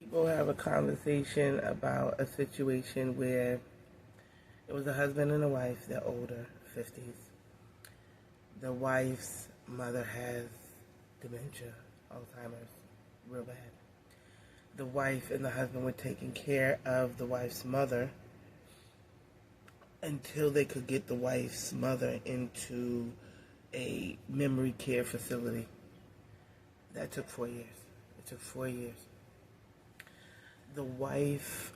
People have a conversation about a situation where it was a husband and a wife. They're older, 50s. The wife's mother has dementia, Alzheimer's, real bad. The wife and the husband were taking care of the wife's mother until they could get the wife's mother into a memory care facility. That took 4 years. It took 4 years. The wife,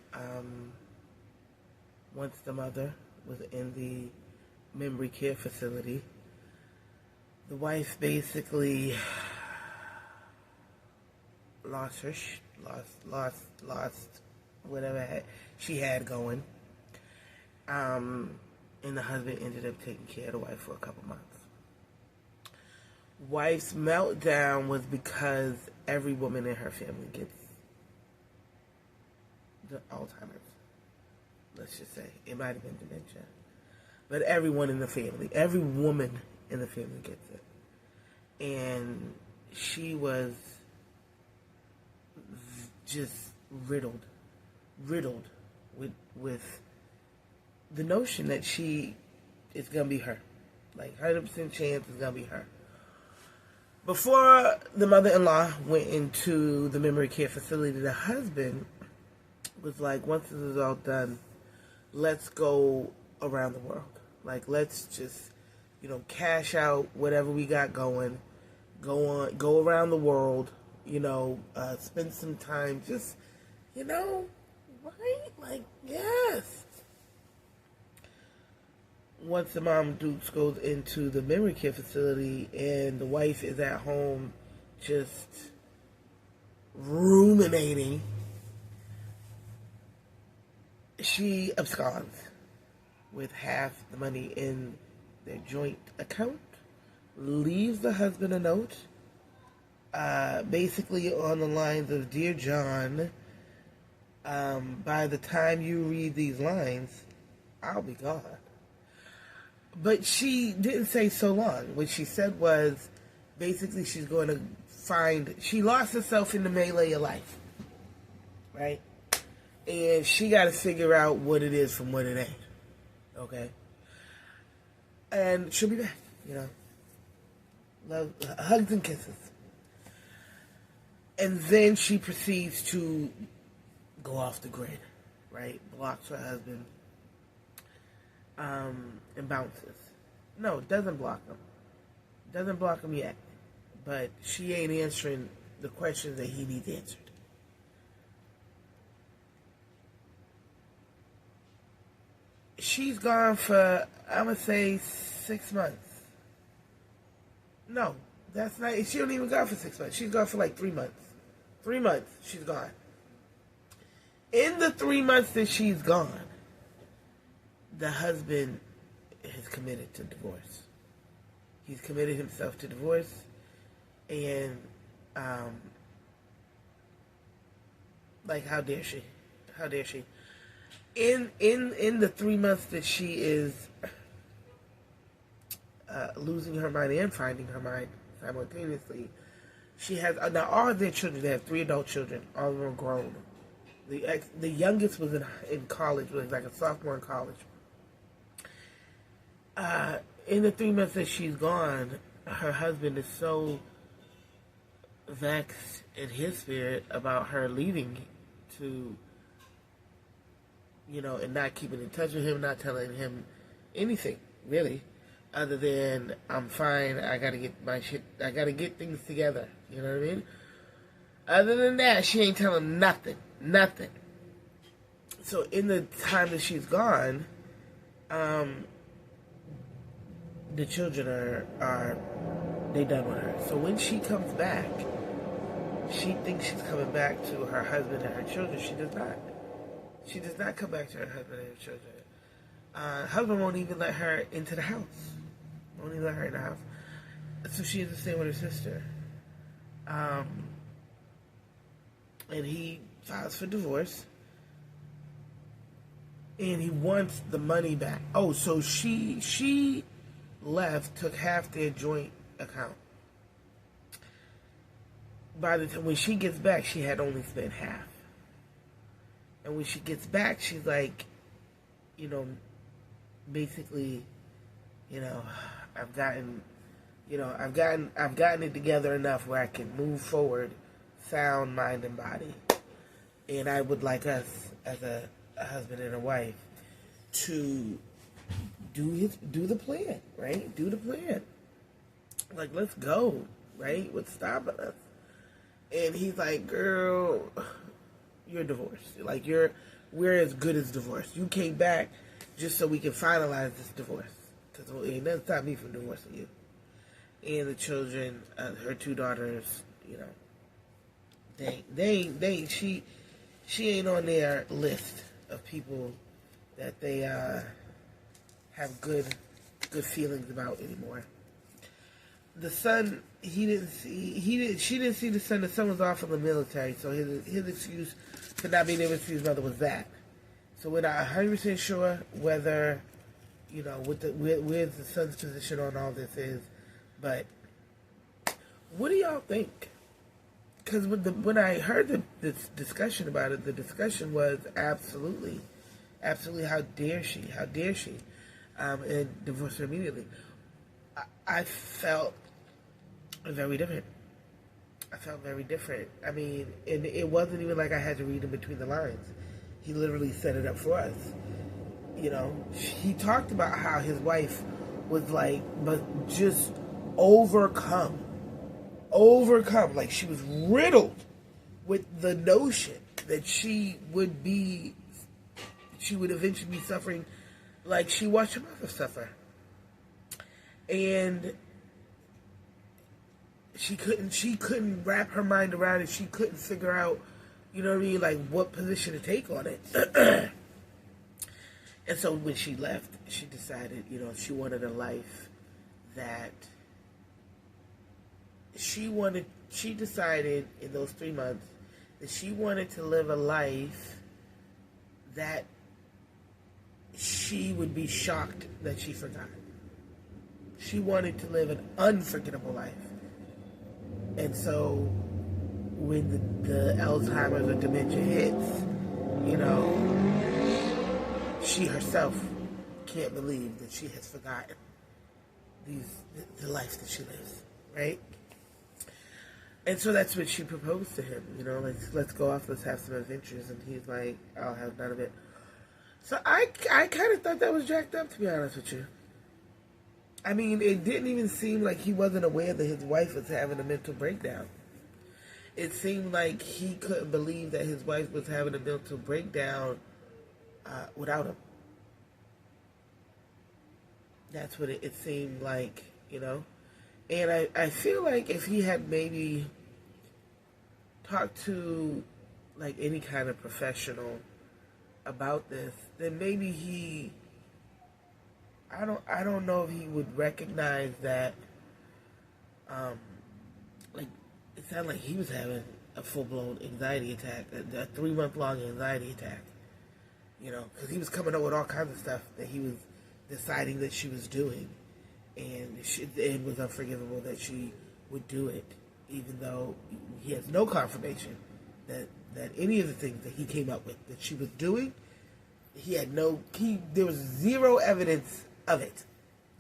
once the mother was in the memory care facility, the wife basically lost whatever she had going. And the husband ended up taking care of the wife for a couple months. Wife's meltdown was because every woman in her family gets the Alzheimer's. Let's just say it might have been dementia, but everyone in the family, every woman in the family gets it, and she was just riddled with the notion that she is gonna be her, like 100% chance is gonna be her. Before the mother-in-law went into the memory care facility, the husband was like, once this is all done, let's go around the world. Like, let's just, cash out whatever we got going, go around the world, spend some time, just, right? Like, yes. Once the mom Dukes goes into the memory care facility and the wife is at home just ruminating, she absconds with half the money in their joint account, leaves the husband a note, basically on the lines of, "Dear John, by the time you read these lines, I'll be gone." But she didn't say so long. What she said was, basically she's going to she lost herself in the melee of life, right? And she got to figure out what it is from what it ain't, okay? And she'll be back, Love, hugs and kisses. And then she proceeds to go off the grid, right? Blocks her husband, and bounces. No, doesn't block him. Doesn't block him yet. But she ain't answering the questions that he needs answered. She's gone for, I'm going to say, 6 months. No, that's not, she don't even go for 6 months. She's gone for like 3 months. 3 months, she's gone. In the 3 months that she's gone, the husband is committed to divorce. He's committed himself to divorce, and, like, how dare she? How dare she? In the 3 months that she is losing her mind and finding her mind simultaneously, she has, now all of their children, they have 3 adult children, all of them are grown. The youngest was in college, was like a sophomore in college. In the 3 months that she's gone, her husband is so vexed in his spirit about her leaving to, and not keeping in touch with him, not telling him anything, really, other than, I'm fine, I gotta get my shit, I gotta get things together, you know what I mean? Other than that, she ain't telling nothing. So in the time that she's gone, the children are they done with her. So when she comes back, she thinks she's coming back to her husband and her children. She does not. She does not come back to her husband and her children. Husband won't even let her into the house. Won't even let her in the house. So she has to stay with her sister. And he files for divorce. And he wants the money back. Oh, so she left, took half their joint account. By the time when she gets back, she had only spent half. And when she gets back, she's like, you know, basically, you know, I've gotten, I've gotten it together enough where I can move forward, sound, mind, and body. And I would like us, as a husband and a wife, to do the plan, right? Do the plan. Like, let's go, right? What's stopping us? And he's like, girl, you're divorced. Like, we're as good as divorced. You came back just so we can finalize this divorce. Because it ain't nothing stop me from divorcing you. And the children, her two daughters, you know, she ain't on their list of people that they have good feelings about anymore. The son, she didn't see the son. The son was off in the military, so his excuse for not being able to see his mother was that. So we're not 100% sure whether, you know, where's the son's position on all this is. But what do y'all think? Because when I heard this discussion about it, the discussion was absolutely, how dare she, and divorce her immediately. I felt very different. I mean, and it wasn't even like I had to read in between the lines. He literally set it up for us. You know, he talked about how his wife was like, but just overcome. Like she was riddled with the notion that she would eventually be suffering like she watched her mother suffer. And she couldn't wrap her mind around it. She couldn't figure out, you know what I mean, like what position to take on it. And so when she left, she decided, you know, she wanted a life that she decided in those 3 months that she wanted to live a life that she would be shocked that she forgot. She wanted to live an unforgettable life. And so when the Alzheimer's or dementia hits, you know, she herself can't believe that she has forgotten the life that she lives, right? And so that's when she proposed to him, you know, let's go off, let's have some adventures. And he's like, I'll have none of it. So I kind of thought that was jacked up, to be honest with you. I mean, it didn't even seem like he wasn't aware that his wife was having a mental breakdown. It seemed like he couldn't believe that his wife was having a mental breakdown without him. That's what it seemed like, you know. And I feel like if he had maybe talked to like any kind of professional about this, then maybe I don't know if he would recognize that like it sounded like he was having a full-blown anxiety attack, a 3-month-long anxiety attack, you know, because he was coming up with all kinds of stuff that he was deciding that she was doing, and it was unforgivable that she would do it, even though he has no confirmation that any of the things that he came up with that she was doing, there was zero evidence of it,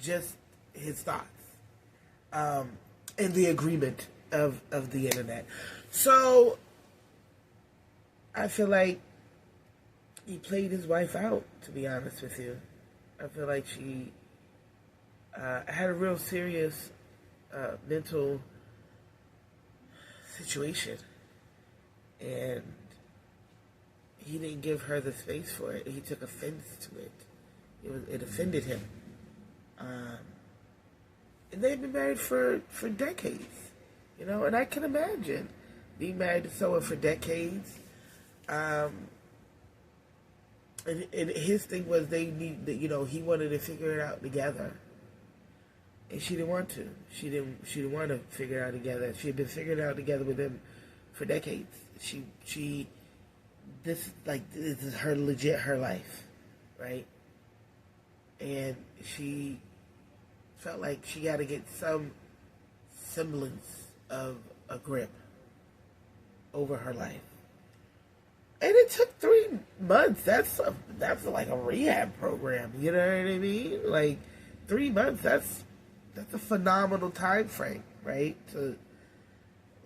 just his thoughts, and the agreement of the internet. So I feel like he played his wife out, to be honest with you. I feel like she had a real serious mental situation, and he didn't give her the space for it. He took offense to it. It offended him. And they've been married for decades, you know, and I can imagine being married to someone for decades. And his thing was he wanted to figure it out together. And she didn't want to. She didn't want to figure it out together. She had been figuring it out together with him for decades. This is her life, right? And she felt like she got to get some semblance of a grip over her life. And it took 3 months. That's like a rehab program. You know what I mean? Like 3 months. That's a phenomenal time frame, right? To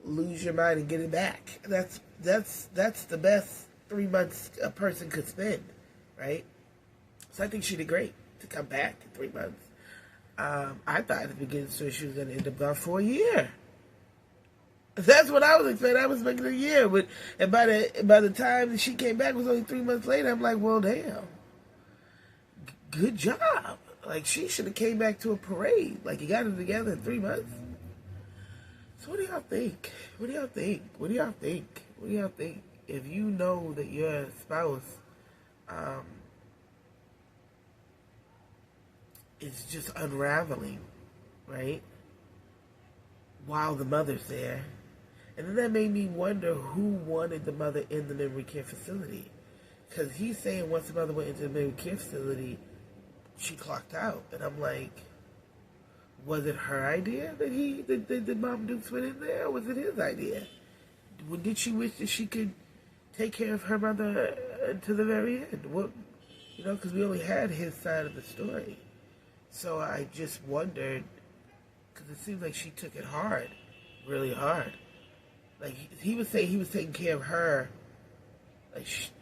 lose your mind and get it back. That's the best 3 months a person could spend, right? So I think she did great to come back in 3 months. I thought at the beginning so she was going to end up gone for a year. That's what I was expecting. I was expecting a year, and by the time she came back, it was only 3 months later. I'm like, well, damn, good job. Like she should have came back to a parade. Like you got it together in 3 months. So what do y'all think? What do y'all think? What do y'all think? What do y'all think? If you know that your spouse is just unraveling, right? While the mother's there. And then that made me wonder who wanted the mother in the memory care facility. Because he's saying once the mother went into the memory care facility, she clocked out. And I'm like, was it her idea that Mom Dukes went in there? Or was it his idea? Did she wish that she could take care of her mother to the very end? What, because we only had his side of the story. So I just wondered, because it seems like she took it hard, really hard. Like he was saying, he was taking care of her.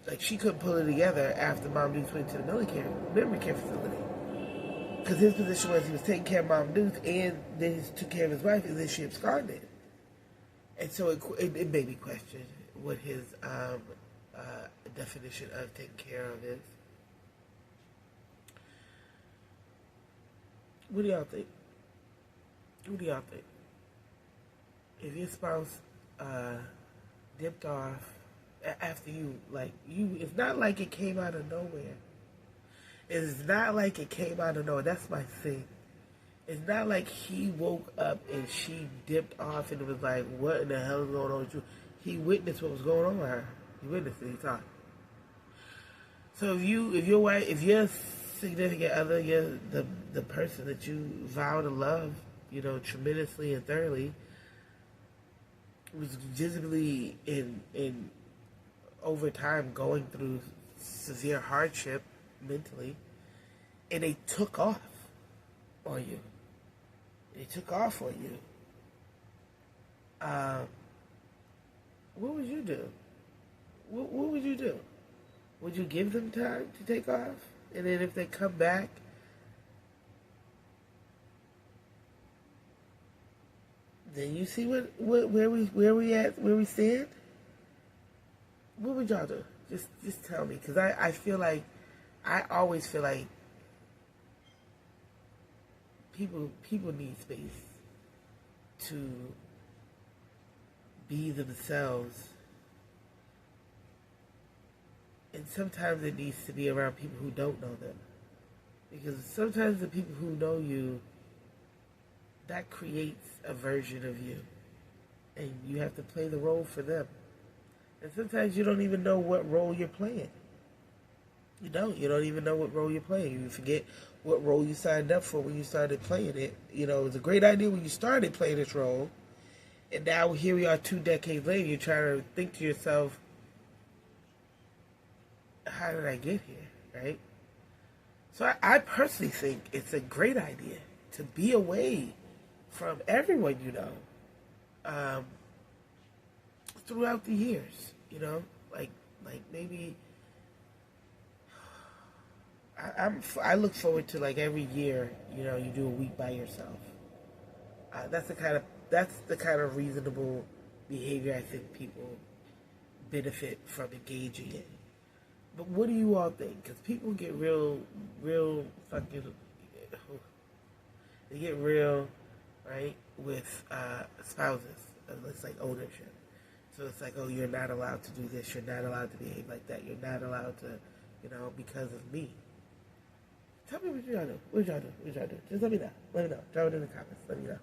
Like she couldn't pull it together after Mom Dukes went to the memory care facility. Because his position was he was taking care of Mom Dukes and then he took care of his wife and then she absconded. And so it made me question what his definition of taking care of is. What do y'all think? What do y'all think? If your spouse dipped off after it's not like it came out of nowhere. It's not like it came out of nowhere. That's my thing. It's not like he woke up and she dipped off and it was like, what in the hell is going on with you? He witnessed what was going on with her. He witnessed it. He saw it. So if your significant other, the person that you vow to love, tremendously and thoroughly, was visibly in over time going through severe hardship mentally, and they took off on you. What would you do? What would you do? Would you give them time to take off? And then if they come back, then you see where we stand? What would y'all do? Just tell me, because I always feel like people need space to be themselves, and sometimes it needs to be around people who don't know them, because sometimes the people who know you, that creates a version of you, and you have to play the role for them. And sometimes you don't even know what role you're playing. You don't even know what role you're playing. You forget what role you signed up for when you started playing it. It was a great idea when you started playing this role, and now here we are 2 decades later, you're trying to think to yourself, how did I get here, right? So I personally think it's a great idea to be away from everyone throughout the years, like maybe I look forward to like every year, you do a week by yourself. That's the kind of reasonable behavior I think people benefit from engaging in. But what do you all think? Because people get real fucking, they get real, right, with spouses. It's like ownership. So it's like, oh, you're not allowed to do this. You're not allowed to behave like that. You're not allowed to, because of me. Tell me what y'all do. What y'all do? Just let me know. Let me know. Drop it in the comments. Let me know.